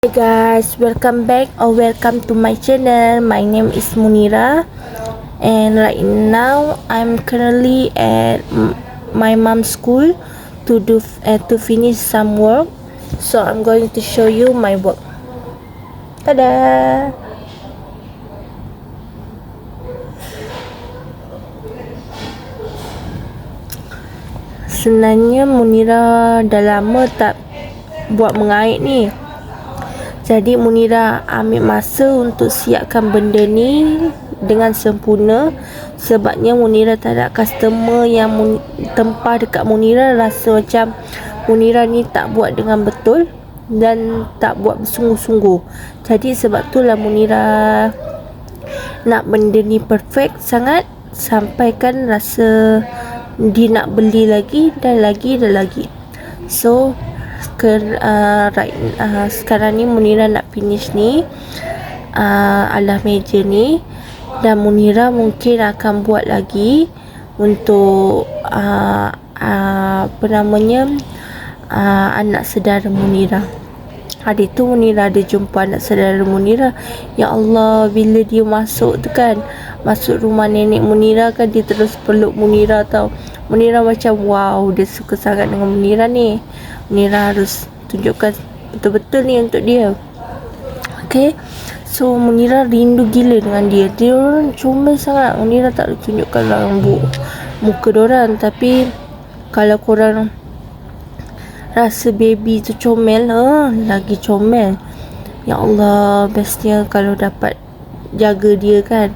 Hey guys, welcome back or welcome to my channel. My name is Munira, and right now I'm currently at my mom's school to finish some work. So I'm going to show you my work. Tada! Sebenarnya Munira dah lama tak buat mengait ni. Jadi Munira ambil masa untuk siapkan benda ni dengan sempurna. Sebabnya Munira tak ada customer yang tempah dekat Munira rasa macam Munira ni tak buat dengan betul dan tak buat bersungguh-sungguh. Jadi sebab tu lah Munira nak benda ni perfect sangat, sampaikan rasa dia nak beli lagi dan lagi. So sekarang ni Munira nak finish ni alah meja ni, dan Munira mungkin akan buat lagi untuk anak saudara Munira. Hari tu Munira ada jumpa anak saudara Munira. Ya Allah, bila dia masuk tu kan, masuk rumah nenek Munira kan, dia terus peluk Munira tau. Munira macam wow, dia suka sangat dengan Munira ni. Munira harus tunjukkan betul-betul ni untuk dia. Okay, so Munira rindu gila dengan dia. Dia orang comel sangat. Munira tak tunjukkan rambut muka diorang, tapi kalau korang rasa baby tu comel, lagi comel. Ya Allah, bestnya kalau dapat jaga dia kan.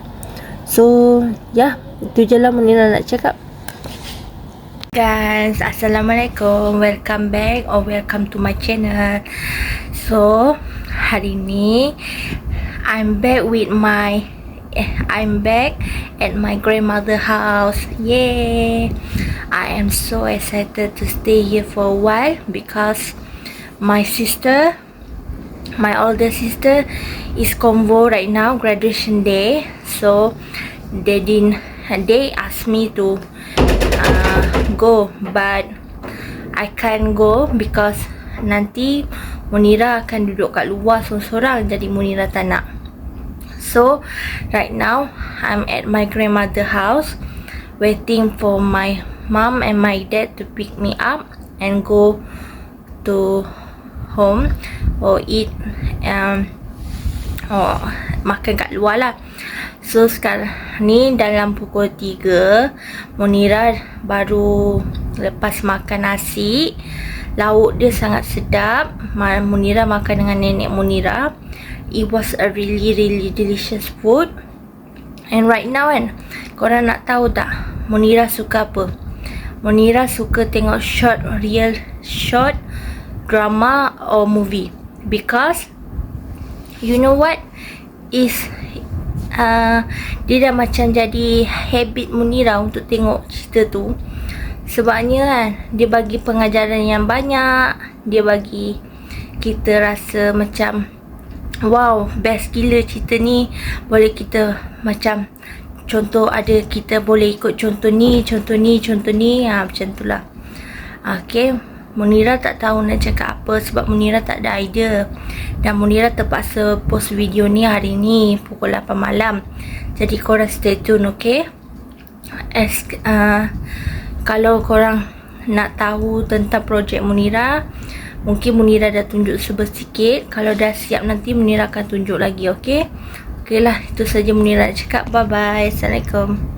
So itu je lah Munira nak cakap. Guys, Assalamualaikum, welcome back or welcome to my channel. So hari ni I'm back at my grandmother house. Yay! I am so excited to stay here for a while because my older sister is convo right now, graduation day. So they asked me to go, but I can't go because nanti Munira akan duduk kat luar sorang-sorang, jadi Munira tak nak. So right now I'm at my grandmother house waiting for my mom and my dad to pick me up and go to home or eat or makan kat luar lah. So sekarang ni dalam pukul 3, Munira baru lepas makan nasi. Lauk dia sangat sedap. Munira makan dengan nenek Munira. It was a really delicious food. And right now kan, korang nak tahu tak Munira suka apa? Munira suka tengok short drama or movie. Because you know what is dia dah macam jadi habit Munira untuk tengok cerita tu. Sebabnya kan, dia bagi pengajaran yang banyak. Dia bagi kita rasa macam wow, best gila cerita ni. Boleh kita macam contoh, ada kita boleh ikut contoh ni, macam tu lah. Okay, Munira tak tahu nak cakap apa sebab Munira tak ada idea. Dan Munira terpaksa post video ni hari ni pukul 8 malam. Jadi korang stay tune, okay? Kalau korang nak tahu tentang projek Munira, mungkin Munira dah tunjuk sedikit. Kalau dah siap nanti Munira akan tunjuk lagi, okay? Okay lah, itu saja Munira nak cakap. Bye bye. Assalamualaikum.